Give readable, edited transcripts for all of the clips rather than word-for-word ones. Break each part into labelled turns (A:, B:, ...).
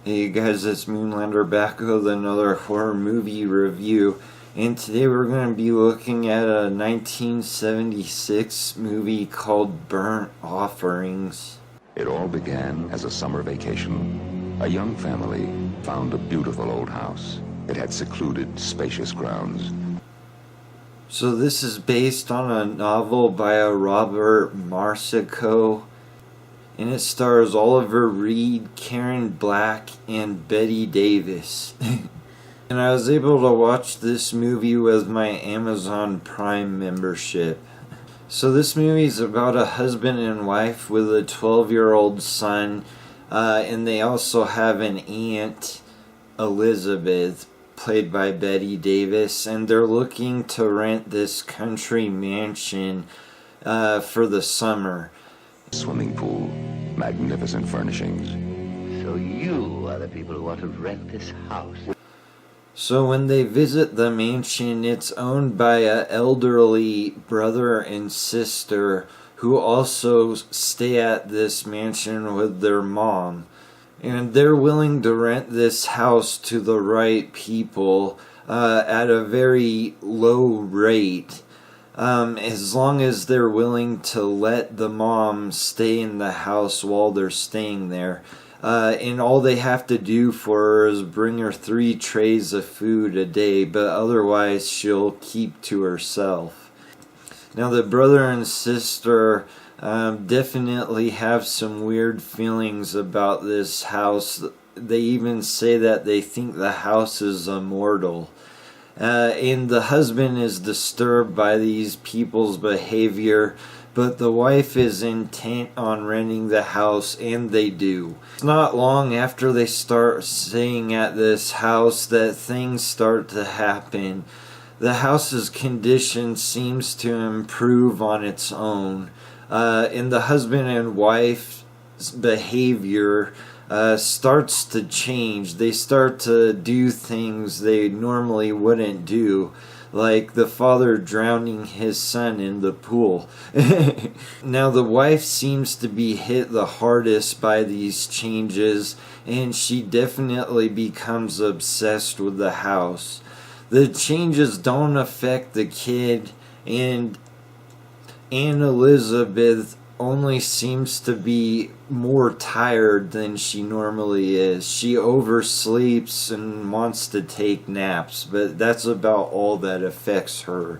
A: Hey guys, it's Moonlander back with another horror movie review, and today we're going to be looking at a 1976 movie called Burnt Offerings.
B: It all began as a summer vacation. A young family found a beautiful old house. It had secluded, spacious grounds.
A: So this is based on a novel by a Robert Marsico, and it stars Oliver Reed, Karen Black, and Betty Davis. And I was able to watch this movie with my Amazon Prime membership. So this movie is about a husband and wife with a 12-year-old son, and they also have an aunt, Elizabeth, played by Betty Davis, and they're looking to rent this country mansion for the summer.
B: Swimming pool, magnificent furnishings.
C: So you are the people who want to rent this house?
A: So when they visit the mansion, it's owned by an elderly brother and sister who also stay at this mansion with their mom. And they're willing to rent this house to the right people at a very low rate. As long as they're willing to let the mom stay in the house while they're staying there. And all they have to do for her is bring her 3 trays of food a day, but otherwise she'll keep to herself. Now the brother and sister definitely have some weird feelings about this house. They even say that they think the house is immortal. And the husband is disturbed by these people's behavior, but the wife is intent on renting the house, and they do. It's not long after they start staying at this house that things start to happen. The house's condition seems to improve on its own, and the husband and wife's behavior starts to change. They start to do things they normally wouldn't do, like the father drowning his son in the pool. Now the wife seems to be hit the hardest by these changes, and she definitely becomes obsessed with the house. The changes don't affect the kid, and Aunt Elizabeth only seems to be more tired than she normally is. She oversleeps and wants to take naps, but that's about all that affects her.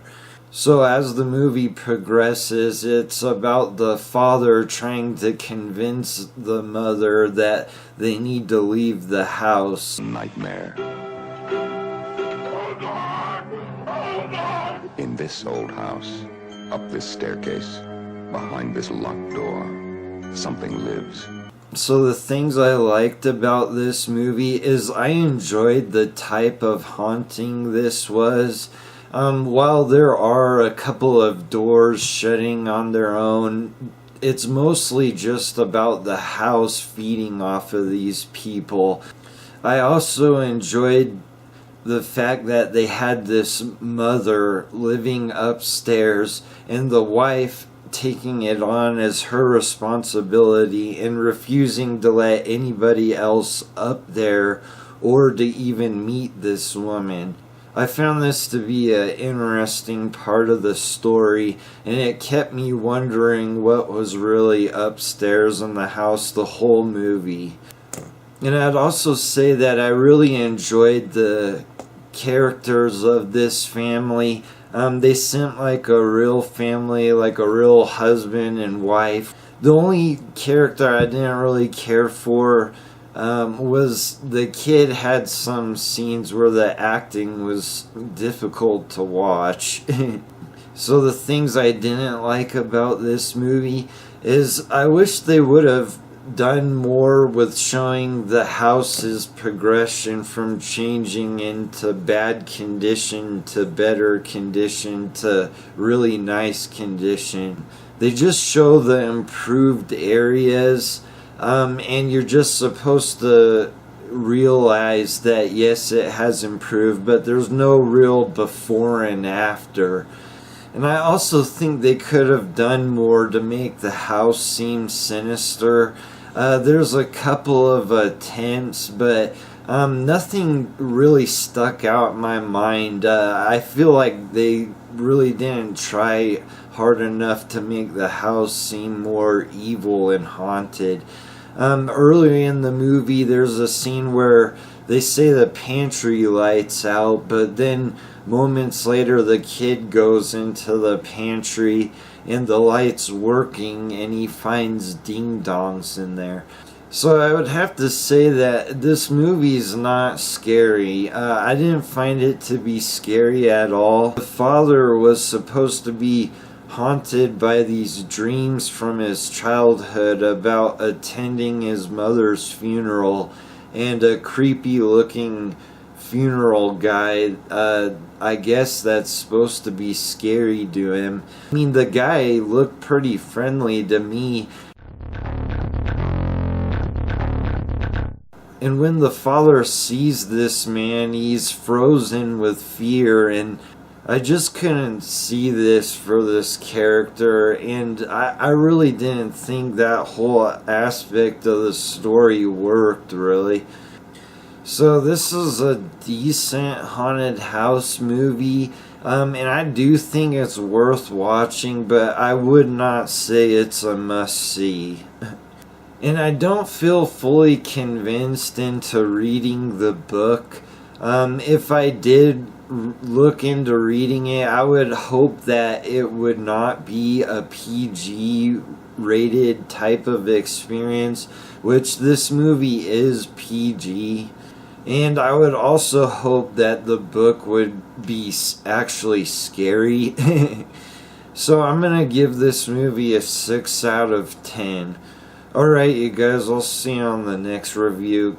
A: So as the movie progresses, it's about the father trying to convince the mother that they need to leave the house.
B: Nightmare. In this old house, up this staircase, behind this locked door, something lives.
A: So the things I liked about this movie is I enjoyed the type of haunting this was. While there are a couple of doors shutting on their own, it's mostly just about the house feeding off of these people. I also enjoyed the fact that they had this mother living upstairs and the wife taking it on as her responsibility and refusing to let anybody else up there or to even meet this woman. I found this to be an interesting part of the story, and it kept me wondering what was really upstairs in the house the whole movie. And I'd also say that I really enjoyed the characters of this family. They seemed like a real family, like a real husband and wife. The only character I didn't really care for was the kid had some scenes where the acting was difficult to watch. So the things I didn't like about this movie is I wish they would have done more with showing the house's progression from changing into bad condition to better condition to really nice condition. They just show the improved areas, and you're just supposed to realize that yes, it has improved, but there's no real before and after. And I also think they could have done more to make the house seem sinister. There's a couple of attempts, but nothing really stuck out in my mind. I feel like they really didn't try hard enough to make the house seem more evil and haunted. Earlier in the movie, there's a scene where they say the pantry lights out, but then moments later the kid goes into the pantry and the light's working and he finds ding-dongs in there. So I would have to say that this movie's not scary. I didn't find it to be scary at all. The father was supposed to be haunted by these dreams from his childhood about attending his mother's funeral, and a creepy looking funeral guy, I guess that's supposed to be scary to him. I mean, the guy looked pretty friendly to me. And when the father sees this man, he's frozen with fear, and I just couldn't see this for this character, and I really didn't think that whole aspect of the story worked, really. So this is a decent haunted house movie, and I do think it's worth watching, but I would not say it's a must-see. And I don't feel fully convinced into reading the book. If I did look into reading it, I would hope that it would not be a PG rated type of experience, which this movie is PG. And I would also hope that the book would be actually scary. So I'm gonna give this movie a 6 out of 10. Alright, you guys, I'll see you on the next review.